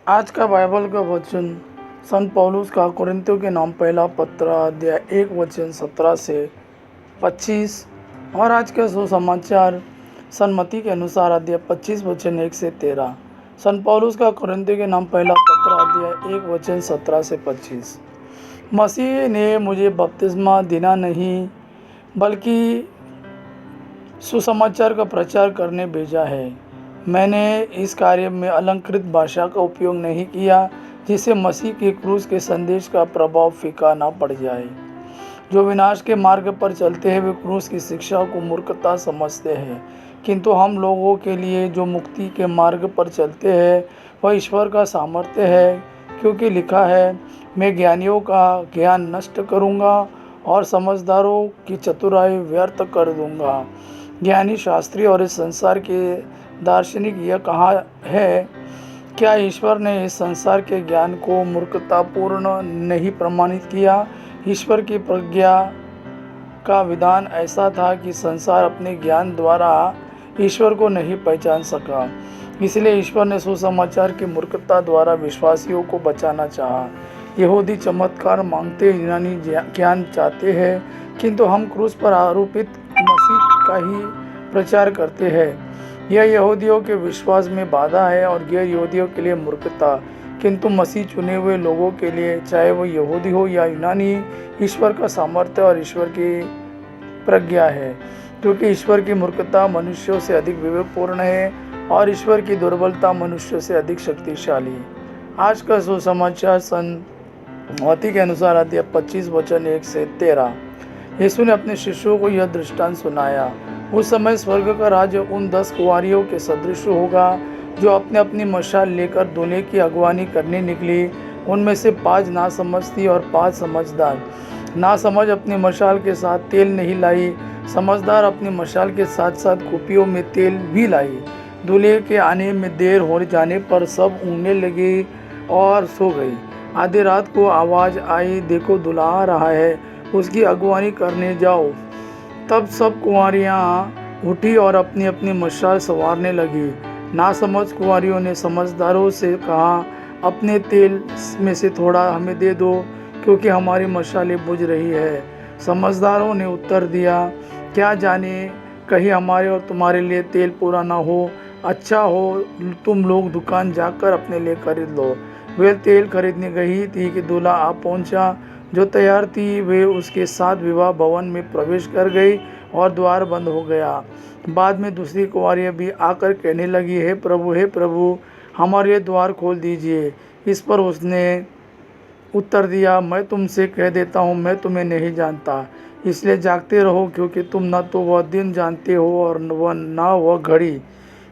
आज का बाइबल का वचन संत पौलुस का कुरिन्थियों के नाम पहला पत्र अध्याय 1 वचन 17 से 25 और आज का सुसमाचार सन्मति के अनुसार अध्याय 25 वचन 1 से 13। संत पौलुस का कुरिन्थियों के नाम पहला पत्र अध्याय 1 वचन 17 से 25। मसीह ने मुझे बपतिस्मा देना नहीं बल्कि सुसमाचार का प्रचार करने भेजा है। मैंने इस कार्य में अलंकृत भाषा का उपयोग नहीं किया जिससे मसीह के क्रूस के संदेश का प्रभाव फीका ना पड़ जाए। जो विनाश के मार्ग पर चलते हैं वे क्रूस की शिक्षा को मूर्खता समझते हैं, किंतु हम लोगों के लिए जो मुक्ति के मार्ग पर चलते हैं वह ईश्वर का सामर्थ्य है, क्योंकि लिखा है, मैं ज्ञानियों का ज्ञान नष्ट करूँगा और समझदारों की चतुराई व्यर्थ कर दूँगा। ज्ञानी शास्त्री और इस संसार के दार्शनिक यह कहा है, क्या ईश्वर ने इस संसार के ज्ञान को मूर्खतापूर्ण नहीं प्रमाणित किया? ईश्वर की प्रज्ञा का विधान ऐसा था कि संसार अपने ज्ञान द्वारा ईश्वर को नहीं पहचान सका, इसलिए ईश्वर ने सुसमाचार की मूर्खता द्वारा विश्वासियों को बचाना चाहा। यहूदी चमत्कार मांगते, यूनानी ज्ञान चाहते हैं, किंतु हम क्रूस पर आरोपित मसीह का ही प्रचार करते हैं। यह यहूदियों के विश्वास में बाधा है और गैर यहूदियों के लिए मूर्खता, किंतु मसीह चुने हुए लोगों के लिए, चाहे वो यहूदी हो या यूनानी, ईश्वर का सामर्थ्य और ईश्वर की प्रज्ञा है, क्योंकि ईश्वर की मूर्खता मनुष्यों से अधिक विवेकपूर्ण है और ईश्वर की दुर्बलता मनुष्यों से अधिक शक्तिशाली। आज का सुसमाचार सन्मति के अनुसार अध्याय 25 वचन 1 से 13। यीशु ने अपने शिष्यों को यह दृष्टांत सुनाया, उस समय स्वर्ग का राज्य उन 10 कुंवारियों के सदृश होगा जो अपने अपनी मशाल लेकर दूल्हे की अगवानी करने निकली। उनमें से 5 नासमझ थी और 5 समझदार। नासमझ अपनी मशाल के साथ तेल नहीं लाई, समझदार अपनी मशाल के साथ साथ कुपियों में तेल भी लाई। दूल्हे के आने में देर हो जाने पर सब ऊँघने लगे और सो गई। आधी रात को आवाज़ आई, देखो दूल्हा आ रहा है, उसकी अगवानी करने जाओ। तब सब कुंवारियाँ उठी और अपनी अपनी मशाल संवारने लगी। नासमझ कुंवारियों ने समझदारों से कहा, अपने तेल में से थोड़ा हमें दे दो, क्योंकि हमारी मशालें बुझ रही है। समझदारों ने उत्तर दिया, क्या जाने कहीं हमारे और तुम्हारे लिए तेल पूरा ना हो। अच्छा हो तुम लोग दुकान जाकर अपने लिए खरीद लो। वे तेल खरीदने गई थी कि दूल्हा आ पहुंचा। जो तैयार थी वे उसके साथ विवाह भवन में प्रवेश कर गई और द्वार बंद हो गया। बाद में दूसरी कुंवारियाँ भी आकर कहने लगी, हे प्रभु, हमारे लिए द्वार खोल दीजिए। इस पर उसने उत्तर दिया, मैं तुमसे कह देता हूँ, मैं तुम्हें नहीं जानता। इसलिए जागते रहो, क्योंकि तुम न तो वह दिन जानते हो और न वह घड़ी।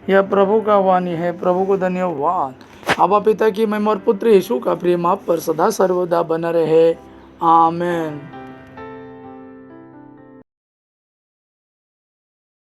यह प्रभु का वाणी है। प्रभु को धन्यवाद। आबा पिता की महिमा और पुत्र यीशु का प्रेम आप पर सदा सर्वदा बना रहे। आमीन।